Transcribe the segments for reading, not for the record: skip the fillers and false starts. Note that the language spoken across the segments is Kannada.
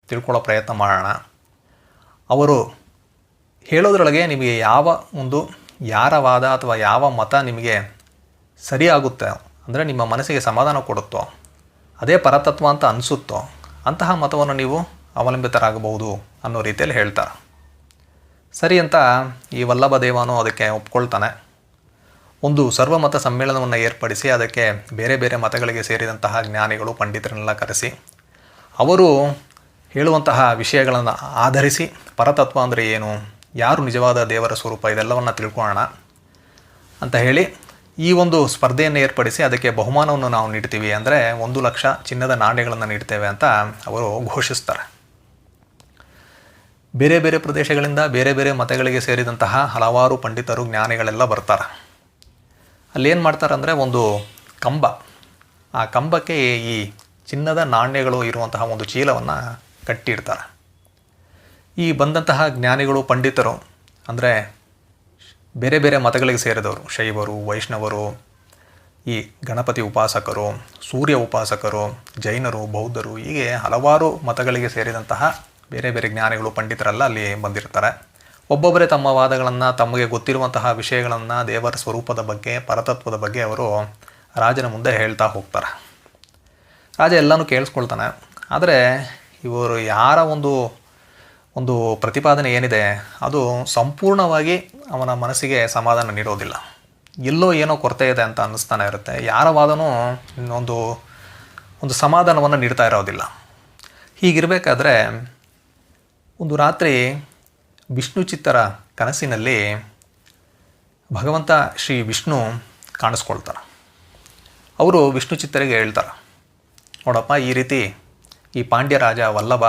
ತಿಳ್ಕೊಳ್ಳೋ ಪ್ರಯತ್ನ ಮಾಡೋಣ. ಅವರು ಹೇಳೋದ್ರೊಳಗೆ ನಿಮಗೆ ಯಾರ ವಾದ ಅಥವಾ ಯಾವ ಮತ ನಿಮಗೆ ಸರಿಯಾಗುತ್ತೆ, ಅಂದರೆ ನಿಮ್ಮ ಮನಸ್ಸಿಗೆ ಸಮಾಧಾನ ಕೊಡುತ್ತೋ, ಅದೇ ಪರತತ್ವ ಅಂತ ಅನಿಸುತ್ತೋ ಅಂತಹ ಮತವನ್ನು ನೀವು ಅವಲಂಬಿತರಾಗಬಹುದು ಅನ್ನೋ ರೀತಿಯಲ್ಲಿ ಹೇಳ್ತಾರೆ. ಸರಿ ಅಂತ ಈ ವಲ್ಲಭ ದೇವನು ಅದಕ್ಕೆ ಒಪ್ಕೊಳ್ತಾನೆ. ಒಂದು ಸರ್ವಮತ ಸಮ್ಮೇಳನವನ್ನು ಏರ್ಪಡಿಸಿ ಅದಕ್ಕೆ ಬೇರೆ ಬೇರೆ ಮತಗಳಿಗೆ ಸೇರಿದಂತಹ ಜ್ಞಾನಿಗಳು ಪಂಡಿತರನ್ನೆಲ್ಲ ಕರೆಸಿ ಅವರು ಹೇಳುವಂತಹ ವಿಷಯಗಳನ್ನು ಆಧರಿಸಿ ಪರತತ್ವ ಅಂದರೆ ಏನು, ಯಾರು ನಿಜವಾದ ದೇವರ ಸ್ವರೂಪ, ಇದೆಲ್ಲವನ್ನು ತಿಳ್ಕೊಳ್ಳೋಣ ಅಂತ ಹೇಳಿ ಈ ಒಂದು ಸ್ಪರ್ಧೆಯನ್ನು ಏರ್ಪಡಿಸಿ ಅದಕ್ಕೆ ಬಹುಮಾನವನ್ನು ನಾವು ನೀಡ್ತೀವಿ, ಅಂದರೆ 1,00,000 ಚಿನ್ನದ ನಾಣ್ಯಗಳನ್ನು ನೀಡ್ತೇವೆ ಅಂತ ಅವರು ಘೋಷಿಸ್ತಾರೆ. ಬೇರೆ ಬೇರೆ ಪ್ರದೇಶಗಳಿಂದ ಬೇರೆ ಬೇರೆ ಮತಗಳಿಗೆ ಸೇರಿದಂತಹ ಹಲವಾರು ಪಂಡಿತರು ಜ್ಞಾನಿಗಳೆಲ್ಲ ಬರ್ತಾರೆ. ಅಲ್ಲೇನು ಮಾಡ್ತಾರೆ ಅಂದರೆ ಒಂದು ಕಂಬ, ಆ ಕಂಬಕ್ಕೆ ಈ ಚಿನ್ನದ ನಾಣ್ಯಗಳು ಇರುವಂತಹ ಒಂದು ಚೀಲವನ್ನು ಕಟ್ಟಿಡ್ತಾರೆ. ಈ ಬಂದಂತಹ ಜ್ಞಾನಿಗಳು ಪಂಡಿತರು ಅಂದರೆ ಬೇರೆ ಬೇರೆ ಮತಗಳಿಗೆ ಸೇರಿದವರು, ಶೈವರು, ವೈಷ್ಣವರು, ಈ ಗಣಪತಿ ಉಪಾಸಕರು, ಸೂರ್ಯ ಉಪಾಸಕರು, ಜೈನರು, ಬೌದ್ಧರು, ಹೀಗೆ ಹಲವಾರು ಮತಗಳಿಗೆ ಸೇರಿದಂತಹ ಬೇರೆ ಬೇರೆ ಜ್ಞಾನಿಗಳು ಪಂಡಿತರೆಲ್ಲ ಅಲ್ಲಿ ಬಂದಿರ್ತಾರೆ. ಒಬ್ಬೊಬ್ಬರೇ ತಮ್ಮ ವಾದಗಳನ್ನು, ತಮಗೆ ಗೊತ್ತಿರುವಂತಹ ವಿಷಯಗಳನ್ನು, ದೇವರ ಸ್ವರೂಪದ ಬಗ್ಗೆ, ಪರತತ್ವದ ಬಗ್ಗೆ ಅವರು ರಾಜನ ಮುಂದೆ ಹೇಳ್ತಾ ಹೋಗ್ತಾರೆ. ರಾಜ ಎಲ್ಲನೂ ಕೇಳಿಸ್ಕೊಳ್ತಾನೆ. ಆದರೆ ಇವರು ಯಾರ ಒಂದು ಪ್ರತಿಪಾದನೆ ಏನಿದೆ ಅದು ಸಂಪೂರ್ಣವಾಗಿ ಅವನ ಮನಸ್ಸಿಗೆ ಸಮಾಧಾನ ನೀಡೋದಿಲ್ಲ. ಎಲ್ಲೋ ಏನೋ ಕೊರತೆ ಇದೆ ಅಂತ ಅನ್ನಿಸ್ತಾನೆ ಇರುತ್ತೆ. ಯಾರ ವಾದನೂ ಒಂದು ಸಮಾಧಾನವನ್ನು ನೀಡ್ತಾ ಇರೋದಿಲ್ಲ. ಹೀಗಿರಬೇಕಾದ್ರೆ ಒಂದು ರಾತ್ರಿ ವಿಷ್ಣು ಚಿತ್ತರ ಕನಸಿನಲ್ಲಿ ಭಗವಂತ ಶ್ರೀ ವಿಷ್ಣು ಕಾಣಿಸ್ಕೊಳ್ತಾರೆ. ಅವರು ವಿಷ್ಣು ಚಿತ್ತರಿಗೆ ಹೇಳ್ತಾರೆ, ನೋಡಪ್ಪ, ಈ ರೀತಿ ಈ ಪಾಂಡ್ಯ ರಾಜ ವಲ್ಲಭ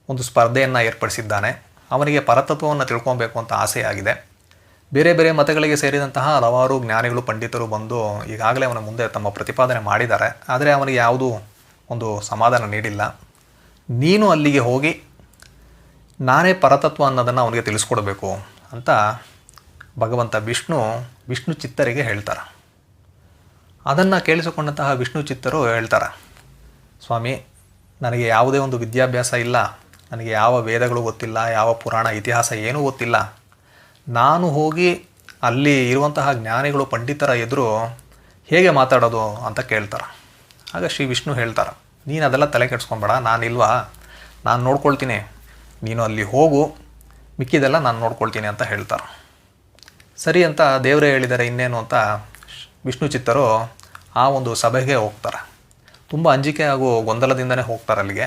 ಒಂದು ಸ್ಪರ್ಧೆಯನ್ನು ಏರ್ಪಡಿಸಿದ್ದಾನೆ. ಅವನಿಗೆ ಪರತತ್ವವನ್ನು ತಿಳ್ಕೊಬೇಕು ಅಂತ ಆಸೆಯಾಗಿದೆ. ಬೇರೆ ಬೇರೆ ಮತಗಳಿಗೆ ಸೇರಿದಂತಹ ಹಲವಾರು ಜ್ಞಾನಿಗಳು ಪಂಡಿತರು ಬಂದು ಈಗಾಗಲೇ ಅವನ ಮುಂದೆ ತಮ್ಮ ಪ್ರತಿಪಾದನೆ ಮಾಡಿದ್ದಾರೆ. ಆದರೆ ಅವನಿಗೆ ಯಾವುದೂ ಒಂದು ಸಮಾಧಾನ ನೀಡಿಲ್ಲ. ನೀನು ಅಲ್ಲಿಗೆ ಹೋಗಿ ನಾನೇ ಪರತತ್ವ ಅನ್ನೋದನ್ನು ಅವನಿಗೆ ತಿಳಿಸ್ಕೊಡ್ಬೇಕು ಅಂತ ಭಗವಂತ ವಿಷ್ಣು ಚಿತ್ತರಿಗೆ ಹೇಳ್ತಾರೆ. ಅದನ್ನು ಕೇಳಿಸಿಕೊಂಡಂತಹ ವಿಷ್ಣು ಚಿತ್ತರು ಹೇಳ್ತಾರೆ, ಸ್ವಾಮಿ, ನನಗೆ ಯಾವುದೇ ಒಂದು ವಿದ್ಯಾಭ್ಯಾಸ ಇಲ್ಲ, ನನಗೆ ಯಾವ ವೇದಗಳು ಗೊತ್ತಿಲ್ಲ, ಯಾವ ಪುರಾಣ ಇತಿಹಾಸ ಏನೂ ಗೊತ್ತಿಲ್ಲ. ನಾನು ಹೋಗಿ ಅಲ್ಲಿ ಇರುವಂತಹ ಜ್ಞಾನಿಗಳು ಪಂಡಿತರ ಎದುರು ಹೇಗೆ ಮಾತಾಡೋದು ಅಂತ ಕೇಳ್ತಾರೆ. ಆಗ ಶ್ರೀ ವಿಷ್ಣು ಹೇಳ್ತಾರೆ, ನೀನು ಅದೆಲ್ಲ ತಲೆ ಕೆಡಿಸ್ಕೊಬೇಡ, ನಾನಿಲ್ವಾ, ನಾನು ನೋಡ್ಕೊಳ್ತೀನಿ, ನೀನು ಅಲ್ಲಿ ಹೋಗು, ಮಿಕ್ಕಿದೆಲ್ಲ ನಾನು ನೋಡ್ಕೊಳ್ತೀನಿ ಅಂತ ಹೇಳ್ತಾರೆ. ಸರಿ ಅಂತ ದೇವರೇ ಹೇಳಿದ್ದಾರೆ ಇನ್ನೇನು ಅಂತ ವಿಷ್ಣು ಚಿತ್ತರು ಆ ಒಂದು ಸಭೆಗೆ ಹೋಗ್ತಾರೆ. ತುಂಬ ಅಂಜಿಕೆ ಹಾಗೂ ಗೊಂದಲದಿಂದನೇ ಹೋಗ್ತಾರೆ ಅಲ್ಲಿಗೆ.